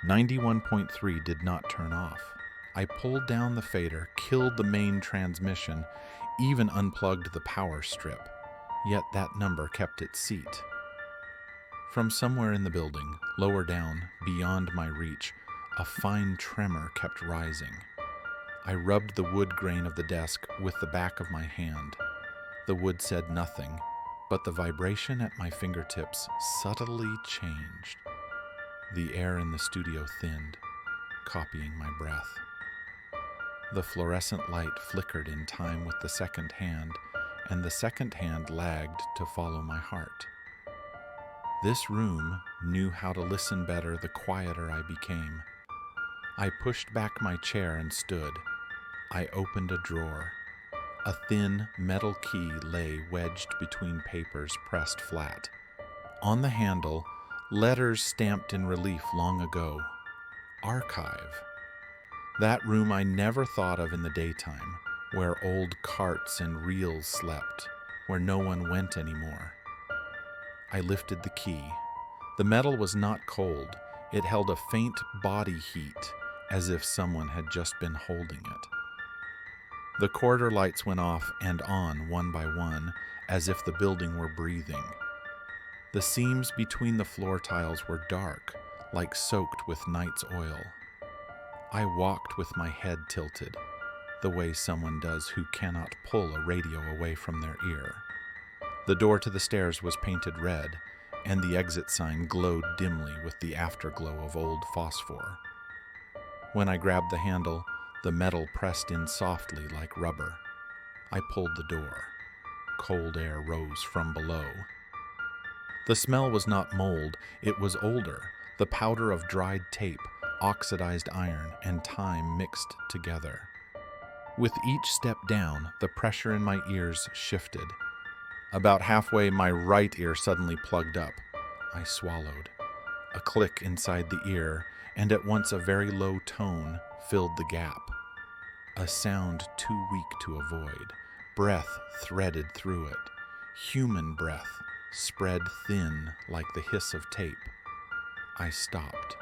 91.3 did not turn off. I pulled down the fader, killed the main transmission, even unplugged the power strip. Yet that number kept its seat. From somewhere in the building, lower down, beyond my reach, a fine tremor kept rising. I rubbed the wood grain of the desk with the back of my hand. The wood said nothing, but the vibration at my fingertips subtly changed. The air in the studio thinned, copying my breath. The fluorescent light flickered in time with the second hand, and the second hand lagged to follow my heart. This room knew how to listen better the quieter I became. I pushed back my chair and stood. I opened a drawer. A thin metal key lay wedged between papers pressed flat. On the handle, letters stamped in relief long ago. Archive. That room I never thought of in the daytime, where old carts and reels slept, where no one went anymore. I lifted the key. The metal was not cold. It held a faint body heat, as if someone had just been holding it. The corridor lights went off and on one by one, as if the building were breathing. The seams between the floor tiles were dark, like soaked with night's oil. I walked with my head tilted, the way someone does who cannot pull a radio away from their ear. The door to the stairs was painted red, and the exit sign glowed dimly with the afterglow of old phosphor. When I grabbed the handle, the metal pressed in softly like rubber. I pulled the door. Cold air rose from below. The smell was not mold, it was older, the powder of dried tape, oxidized iron, and time mixed together. With each step down, the pressure in my ears shifted. About halfway, my right ear suddenly plugged up. I swallowed. A click inside the ear, and at once a very low tone filled the gap. A sound too weak to avoid. Breath threaded through it. Human breath, spread thin like the hiss of tape. I stopped.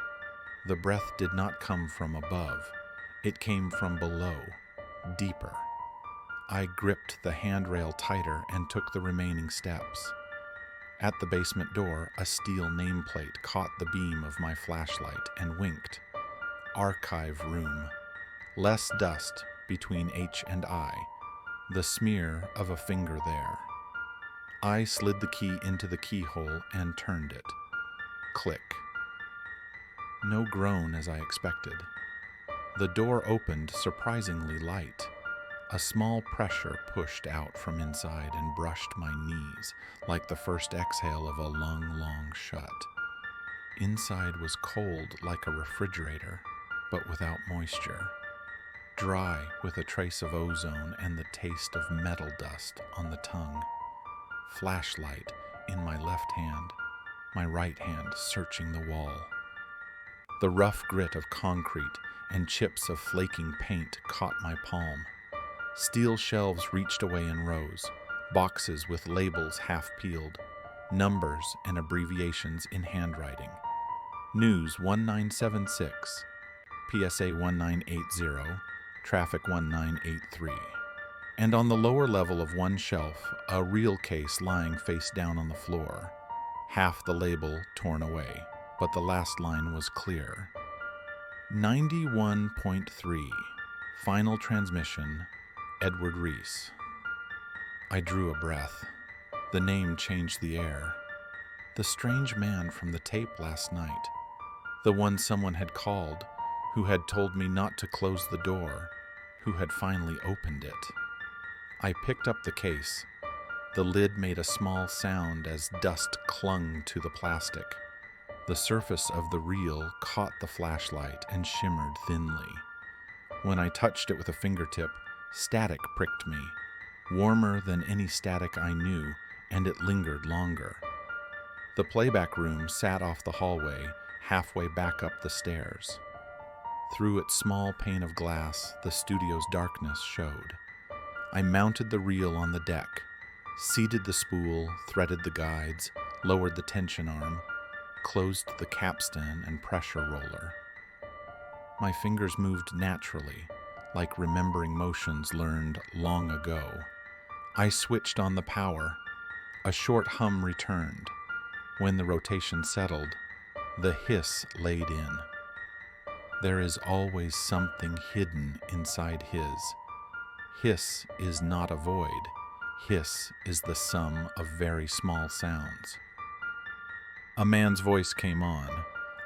The breath did not come from above. It came from below, deeper. I gripped the handrail tighter and took the remaining steps. At the basement door, a steel nameplate caught the beam of my flashlight and winked. Archive room. Less dust between H and I. The smear of a finger there. I slid the key into the keyhole and turned it. Click. No groan as I expected. The door opened surprisingly light. A small pressure pushed out from inside and brushed my knees like the first exhale of a long shut. Inside was cold like a refrigerator, but without moisture. Dry with a trace of ozone and the taste of metal dust on the tongue. Flashlight in my left hand, my right hand searching the wall. The rough grit of concrete and chips of flaking paint caught my palm. Steel shelves reached away in rows, boxes with labels half peeled, numbers and abbreviations in handwriting. News 1976, PSA 1980, Traffic 1983. And on the lower level of one shelf, a reel case lying face down on the floor, half the label torn away, but the last line was clear. 91.3, final transmission, Edward Reese. I drew a breath. The name changed the air. The strange man from the tape last night. The one someone had called, who had told me not to close the door, who had finally opened it. I picked up the case. The lid made a small sound as dust clung to the plastic. The surface of the reel caught the flashlight and shimmered thinly. When I touched it with a fingertip, static pricked me, warmer than any static I knew, and it lingered longer. The playback room sat off the hallway, halfway back up the stairs. Through its small pane of glass, the studio's darkness showed. I mounted the reel on the deck, seated the spool, threaded the guides, lowered the tension arm, closed the capstan and pressure roller. My fingers moved naturally, like remembering motions learned long ago. I switched on the power. A short hum returned. When the rotation settled, the hiss laid in. There is always something hidden inside his. Hiss is not a void. Hiss is the sum of very small sounds. A man's voice came on,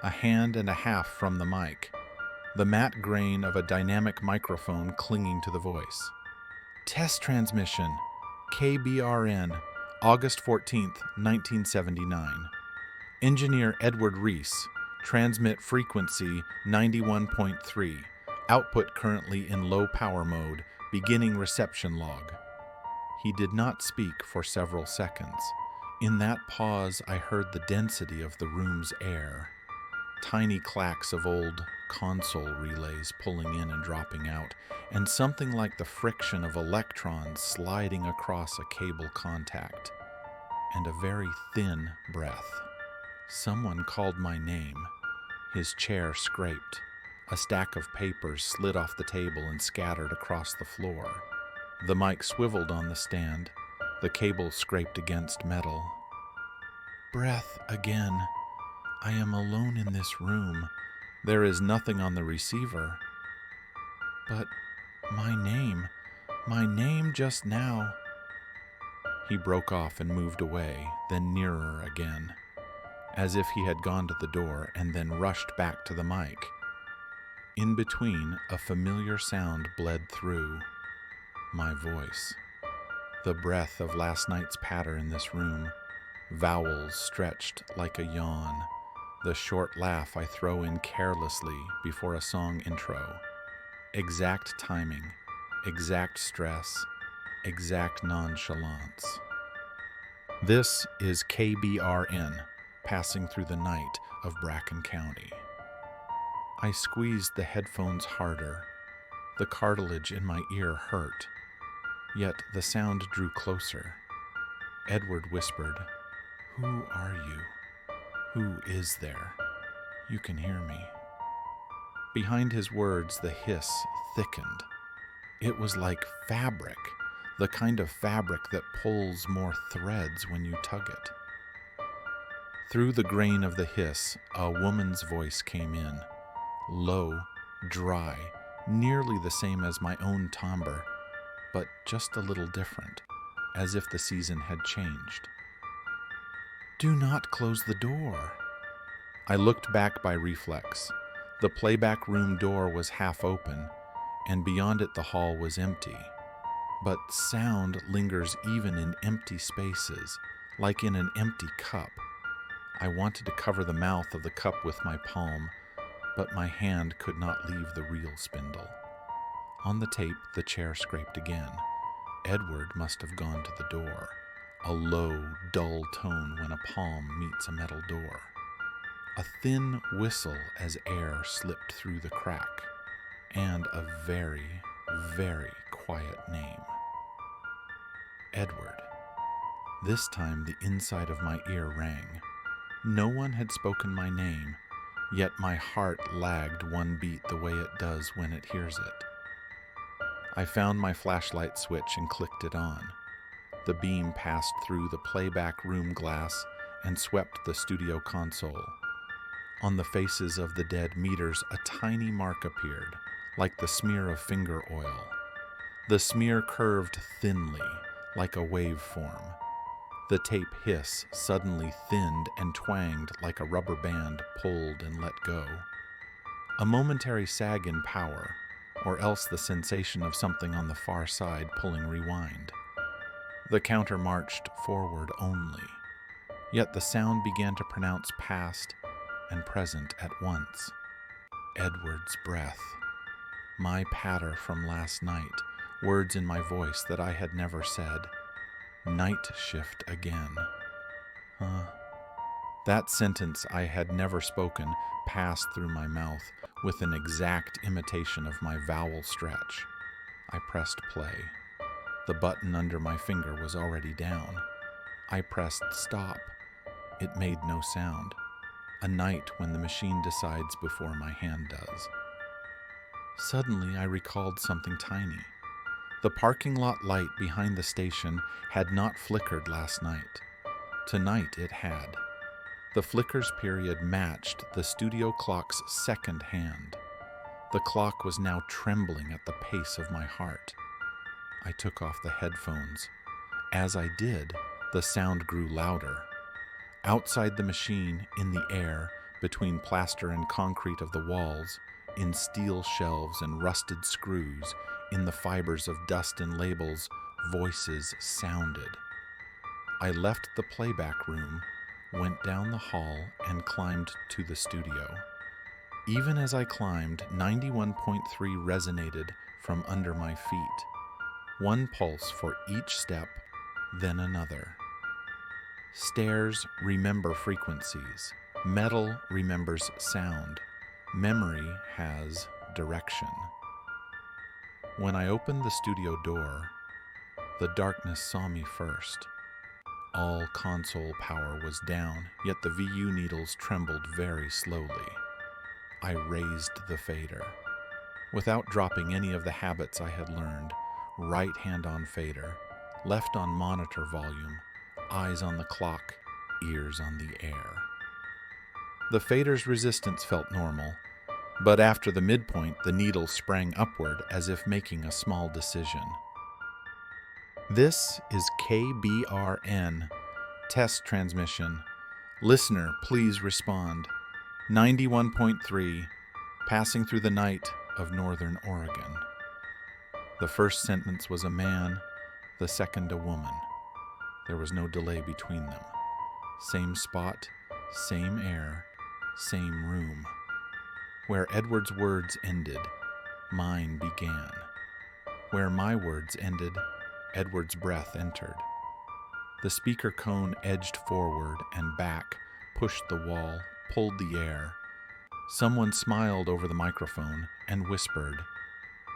a hand and a half from the mic, the matte grain of a dynamic microphone clinging to the voice. Test transmission, KBRN, August 14th, 1979. Engineer Edward Reese, transmit frequency 91.3, output currently in low power mode, beginning reception log. He did not speak for several seconds. In that pause, I heard the density of the room's air. Tiny clacks of old console relays pulling in and dropping out, and something like the friction of electrons sliding across a cable contact, and a very thin breath. Someone called my name. His chair scraped. A stack of papers slid off the table and scattered across the floor. The mic swiveled on the stand. The cable scraped against metal. Breath again. I am alone in this room. There is nothing on the receiver. But my name just now. He broke off and moved away, then nearer again, as if he had gone to the door and then rushed back to the mic. In between, a familiar sound bled through. My voice. The breath of last night's patter in this room. Vowels stretched like a yawn. The short laugh I throw in carelessly before a song intro. Exact timing, exact stress, exact nonchalance. This is KBRN, passing through the night of Bracken County. I squeezed the headphones harder. The cartilage in my ear hurt. Yet the sound drew closer. Edward whispered, "Who are you? Who is there? You can hear me." Behind his words, the hiss thickened. It was like fabric, the kind of fabric that pulls more threads when you tug it. Through the grain of the hiss, a woman's voice came in, low, dry, nearly the same as my own timbre, but just a little different, as if the season had changed. "Do not close the door." I looked back by reflex. The playback room door was half open, and beyond it the hall was empty. But sound lingers even in empty spaces, like in an empty cup. I wanted to cover the mouth of the cup with my palm, but my hand could not leave the reel spindle. On the tape, the chair scraped again. Edward must have gone to the door. A low, dull tone when a palm meets a metal door. A thin whistle as air slipped through the crack. And a very, very quiet name. Edward. This time the inside of my ear rang. No one had spoken my name, yet my heart lagged one beat the way it does when it hears it. I found my flashlight switch and clicked it on. The beam passed through the playback room glass and swept the studio console. On the faces of the dead meters, a tiny mark appeared, like the smear of finger oil. The smear curved thinly, like a waveform. The tape hiss suddenly thinned and twanged like a rubber band pulled and let go. A momentary sag in power, or else the sensation of something on the far side pulling rewind. The counter marched forward only, yet the sound began to pronounce past and present at once. Edward's breath. My patter from last night, words in my voice that I had never said. Night shift again. That sentence I had never spoken passed through my mouth with an exact imitation of my vowel stretch. I pressed play. The button under my finger was already down. I pressed stop. It made no sound. A night when the machine decides before my hand does. Suddenly, I recalled something tiny. The parking lot light behind the station had not flickered last night. Tonight it had. The flicker's period matched the studio clock's second hand. The clock was now trembling at the pace of my heart. I took off the headphones. As I did, the sound grew louder. Outside the machine, in the air, between plaster and concrete of the walls, in steel shelves and rusted screws, in the fibers of dust and labels, voices sounded. I left the playback room, went down the hall, and climbed to the studio. Even as I climbed, 91.3 resonated from under my feet. One pulse for each step, then another. Stairs remember frequencies. Metal remembers sound. Memory has direction. When I opened the studio door, the darkness saw me first. All console power was down, yet the VU needles trembled very slowly. I raised the fader. Without dropping any of the habits I had learned, right hand on fader, left on monitor volume, eyes on the clock, ears on the air. The fader's resistance felt normal, but after the midpoint, the needle sprang upward as if making a small decision. This is KBRN, test transmission. Listener, please respond. 91.3, passing through the night of Northern Oregon. The first sentence was a man, the second a woman. There was no delay between them. Same spot, same air, same room. Where Edward's words ended, mine began. Where my words ended, Edward's breath entered. The speaker cone edged forward and back, pushed the wall, pulled the air. Someone smiled over the microphone and whispered,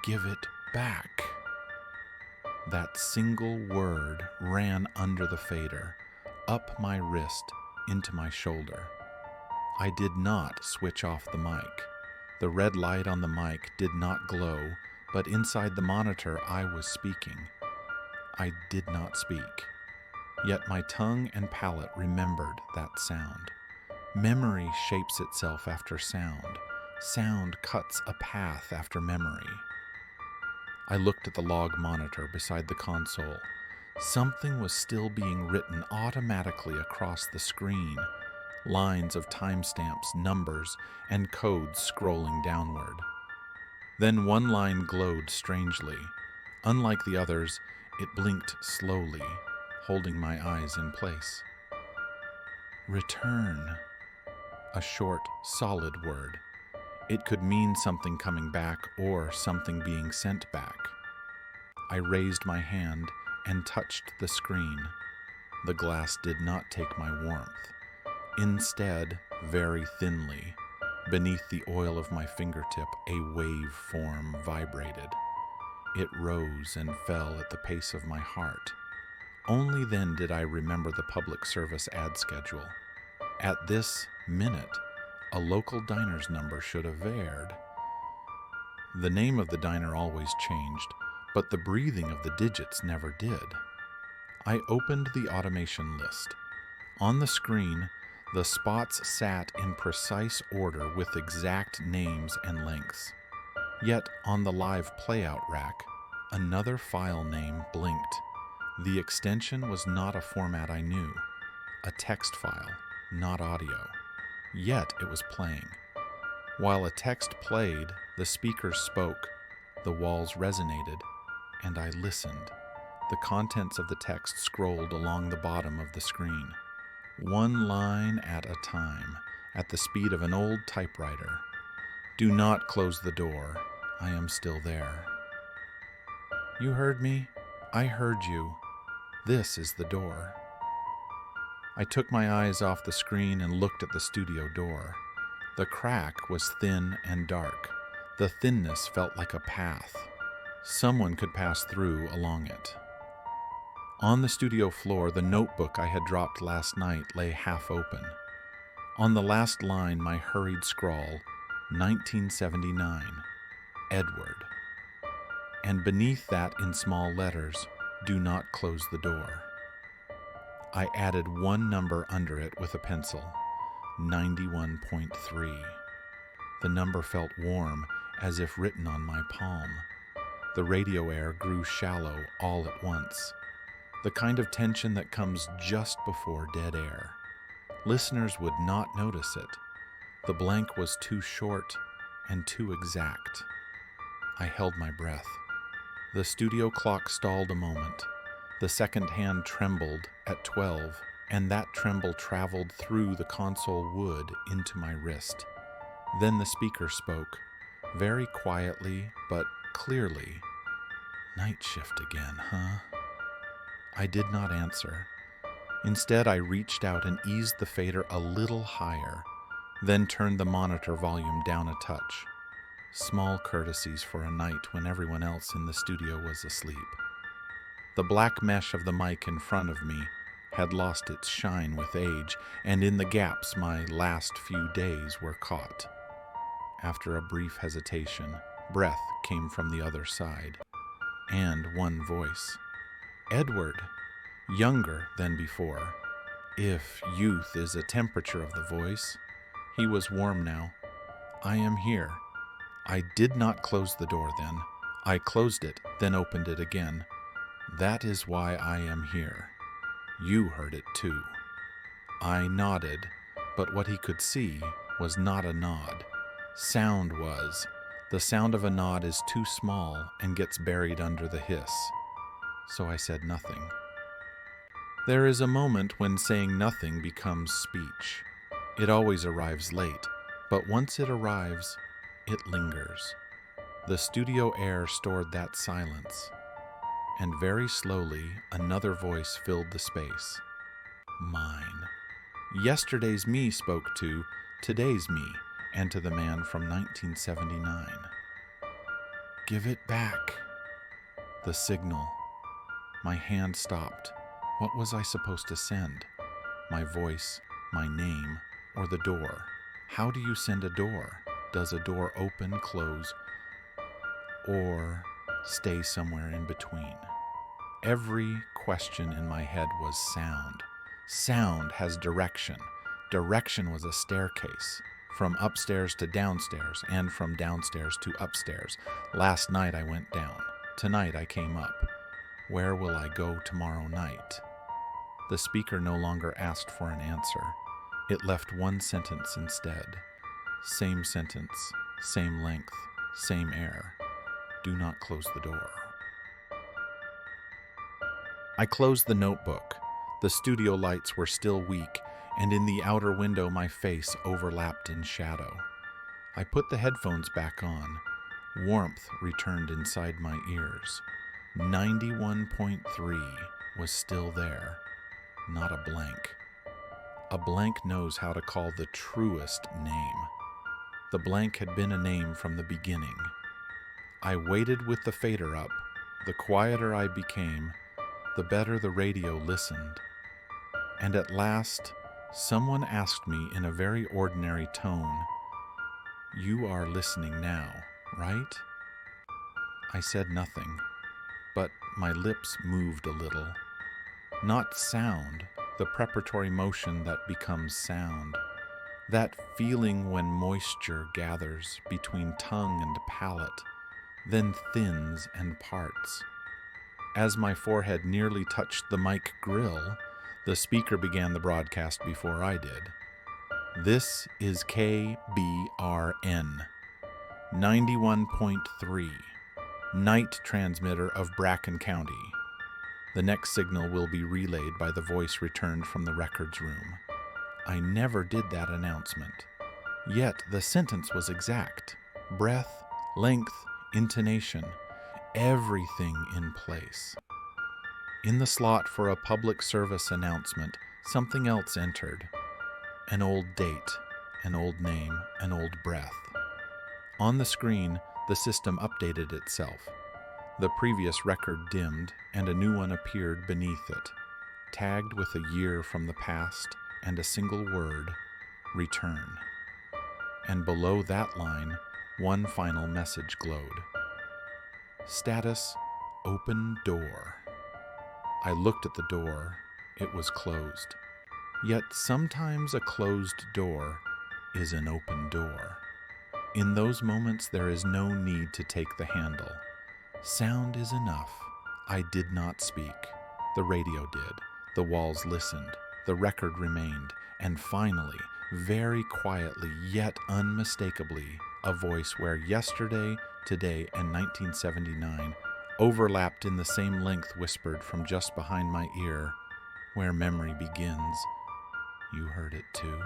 "Give it back." That single word ran under the fader, up my wrist, into my shoulder. I did not switch off the mic. The red light on the mic did not glow, but inside the monitor I was speaking. I did not speak. Yet my tongue and palate remembered that sound. Memory shapes itself after sound. Sound cuts a path after memory. I looked at the log monitor beside the console. Something was still being written automatically across the screen. Lines of timestamps, numbers, and codes scrolling downward. Then one line glowed strangely. Unlike the others, it blinked slowly, holding my eyes in place. Return. A short, solid word. It could mean something coming back or something being sent back. I raised my hand and touched the screen. The glass did not take my warmth. Instead, very thinly, beneath the oil of my fingertip, a waveform vibrated. It rose and fell at the pace of my heart. Only then did I remember the public service ad schedule. At this minute, a local diner's number should have aired. The name of the diner always changed, but the breathing of the digits never did. I opened the automation list. On the screen, the spots sat in precise order with exact names and lengths. Yet on the live playout rack, another file name blinked. The extension was not a format I knew, a text file, not audio. Yet it was playing. While a text played, the speakers spoke, the walls resonated, and I listened. The contents of the text scrolled along the bottom of the screen, one line at a time, at the speed of an old typewriter. Do not close the door. I am still there. You heard me? I heard you. This is the door. I took my eyes off the screen and looked at the studio door. The crack was thin and dark. The thinness felt like a path. Someone could pass through along it. On the studio floor, the notebook I had dropped last night lay half open. On the last line, my hurried scrawl, 1979. Edward. And beneath that in small letters, do not close the door. I added one number under it with a pencil, 91.3. The number felt warm, as if written on my palm. The radio air grew shallow all at once, the kind of tension that comes just before dead air. Listeners would not notice it. The blank was too short and too exact. I held my breath. The studio clock stalled a moment. The second hand trembled at 12, and that tremble traveled through the console wood into my wrist. Then the speaker spoke, very quietly but clearly. Night shift again, huh? I did not answer. Instead, I reached out and eased the fader a little higher, then turned the monitor volume down a touch. Small courtesies for a night when everyone else in the studio was asleep. The black mesh of the mic in front of me had lost its shine with age, and in the gaps my last few days were caught. After a brief hesitation, breath came from the other side, and one voice. Edward, younger than before, if youth is a temperature of the voice. He was warm now. I am here. I did not close the door then. I closed it, then opened it again. That is why I am here. You heard it too. I nodded, but what he could see was not a nod. Sound was. The sound of a nod is too small and gets buried under the hiss. So I said nothing. There is a moment when saying nothing becomes speech. It always arrives late, but once it arrives, it lingers. The studio air stored that silence, and very slowly another voice filled the space. Mine. Yesterday's me spoke to today's me and to the man from 1979. Give it back. The signal. My hand stopped. What was I supposed to send? My voice, my name, or the door? How do you send a door? Does a door open, close, or stay somewhere in between? Every question in my head was sound. Sound has direction. Direction was a staircase, from upstairs to downstairs, and from downstairs to upstairs. Last night I went down. Tonight I came up. Where will I go tomorrow night? The speaker no longer asked for an answer. It left one sentence instead. Same sentence, same length, same air. Do not close the door. I closed the notebook. The studio lights were still weak, and in the outer window my face overlapped in shadow. I put the headphones back on. Warmth returned inside my ears. 91.3 was still there, not a blank. A blank knows how to call the truest name. The blank had been a name from the beginning. I waited with the fader up. The quieter I became, the better the radio listened. And at last, someone asked me in a very ordinary tone, "You are listening now, right?" I said nothing, but my lips moved a little. Not sound, the preparatory motion that becomes sound. That feeling when moisture gathers between tongue and palate, then thins and parts. As my forehead nearly touched the mic grill, the speaker began the broadcast before I did. This is KBRN, 91.3, night transmitter of Bracken County. The next signal will be relayed by the voice returned from the records room. I never did that announcement. Yet the sentence was exact. Breath, length, intonation, everything in place. In the slot for a public service announcement, something else entered. An old date, an old name, an old breath. On the screen, the system updated itself. The previous record dimmed, and a new one appeared beneath it, tagged with a year from the past and a single word, return. And below that line, one final message glowed. Status: open door. I looked at the door. It was closed. Yet sometimes a closed door is an open door. In those moments, there is no need to take the handle. Sound is enough. I did not speak. The radio did. The walls listened. The record remained. And finally, very quietly yet unmistakably, a voice where yesterday, today, and 1979 overlapped in the same length whispered from just behind my ear, where memory begins. You heard it too.